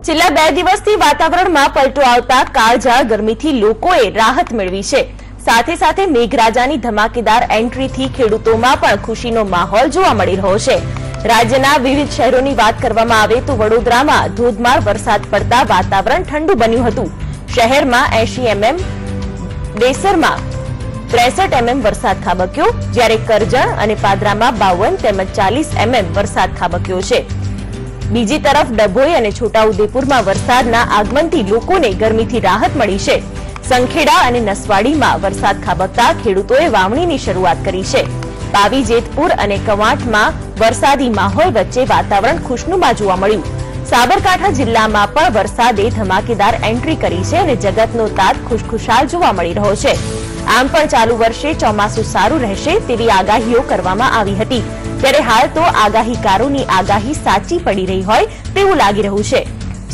છેલ્લા 2 દિવસથી વાતાવરણમાં પલટો આવતા કાળઝાળ ગરમીથી લોકોએ રાહત મેળવી છે। સાથે સાથે મેઘરાજાની ધમાકેદાર એન્ટ્રીથી ખેડૂતોમાં પણ ખુશીનો માહોલ જોવા મળી રહ્યો છે। રાજ્યના વિવિધ શહેરોની વાત કરવામાં આવે તો વડોદરામાં ધોધમાર વરસાદ પડતા વાતાવરણ ઠંડુ બન્યું હતું। શહેરમાં 80 mm, દેસરમાં 63 mm વરસાદ ખાબક્યો, જ્યારે કરજણ અને પાદરામાં 52 તેમજ 40 mm વરસાદ ખાબક્યો છે। બીજી તરફ ડભોઈ અને છોટાઉદેપુરમાં વરસાદના આગમનથી લોકોને ગરમીથી રાહત મળી છે। સંખેડા અને નસવાડીમાં વરસાદ ખાબકતા ખેડૂતોએ વાવણીની શરૂઆત કરી છે। પાવી જેતપુર અને કવાંટમાં વરસાદી માહોલ વચ્ચે વાતાવરણ ખુશનુમા જોવા મળ્યું। સાબરકાંઠા જિલ્લામાં પણ વરસાદે ધમાકેદાર એન્ટ્રી કરી છે અને જગતનો તાત ખુશખુશાલ જોવા મળી રહ્યો છે। આમ પણ ચાલુ વર્ષે ચોમાસું સારું રહેશે તેવી આગાહીઓ કરવામાં આવી હતી, ત્યારે હાલ તો આગાહીકારોની આગાહી સાચી પડી રહી હોય તેવું લાગી રહ્યું છે।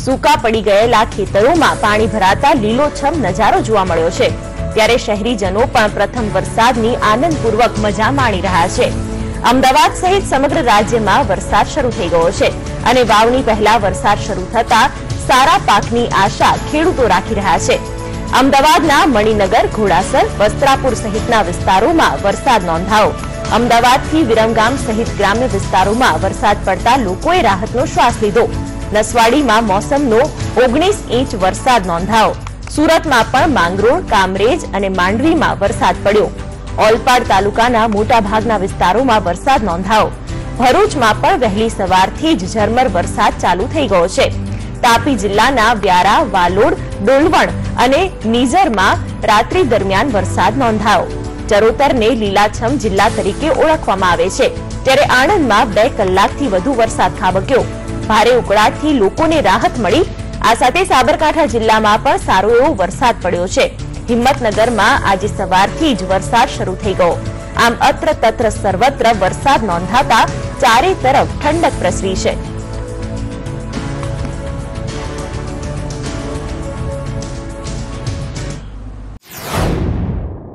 સૂકા પડી ગયેલા ખેતરોમાં પાણી ભરાતા લીલોછમ નજારો જોવા મળ્યો છે, ત્યારે શહેરીજનો પણ પ્રથમ વરસાદની આનંદપૂર્વક મજા માણી રહ્યા છે। અમદાવાદ સહિત સમગ્ર રાજ્યમાં વરસાદ શરૂ થઈ ગયો છે અને વાવણી પહેલા વરસાદ શરૂ થતા સારા પાકની આશા ખેડૂતો રાખી રહ્યા છે। અમદાવાદના મણિનગર, ઘોડાસર, વસ્ત્રાપુર સહિતના વિસ્તારોમાં વરસાદ નોંધાયો। અમદાવાદથી વિરમગામ સહિત ગ્રામ્ય વિસ્તારોમાં વરસાદ પડતા લોકોએ રાહતનો શ્વાસ લીધો। નસવાડીમાં મોસમનો 19 ઇંચ વરસાદ નોંધાયો। સુરતમાં પણ માંગરોળ, કામરેજ અને માંડવીમાં વરસાદ પડ્યો। ઓલપાડ તાલુકાના મોટાભાગના વિસ્તારોમાં વરસાદ નોંધાયો। ભરૂચમાં પણ વહેલી સવારથી જ ઝરમર વરસાદ ચાલુ થઈ ગયો છે। તાપી જિલ્લાના વ્યારા, વાલોડ, ડોલવણ અને નીઝરમાં રાત્રિ દરમિયાન વરસાદ નોંધાયો। ચરોતરને લીલાછમ જિલ્લા તરીકે ઓળખવામાં આવે છે, ત્યારે આણંદમાં 2 કલાકથી વધુ વરસાદ ખાબક્યો। ભારે ઉકળાટથી લોકોને રાહત મળી। આ સાથે સાબરકાંઠા જિલ્લામાં પણ સારો એવો વરસાદ પડ્યો છે। હિંમતનગરમાં આજે સવારથી જ વરસાદ શરૂ થઈ ગયો। આમ અત્ર તત્ર સર્વત્ર વરસાદ નોંધાતા ચારે તરફ ઠંડક પ્રસરી છે।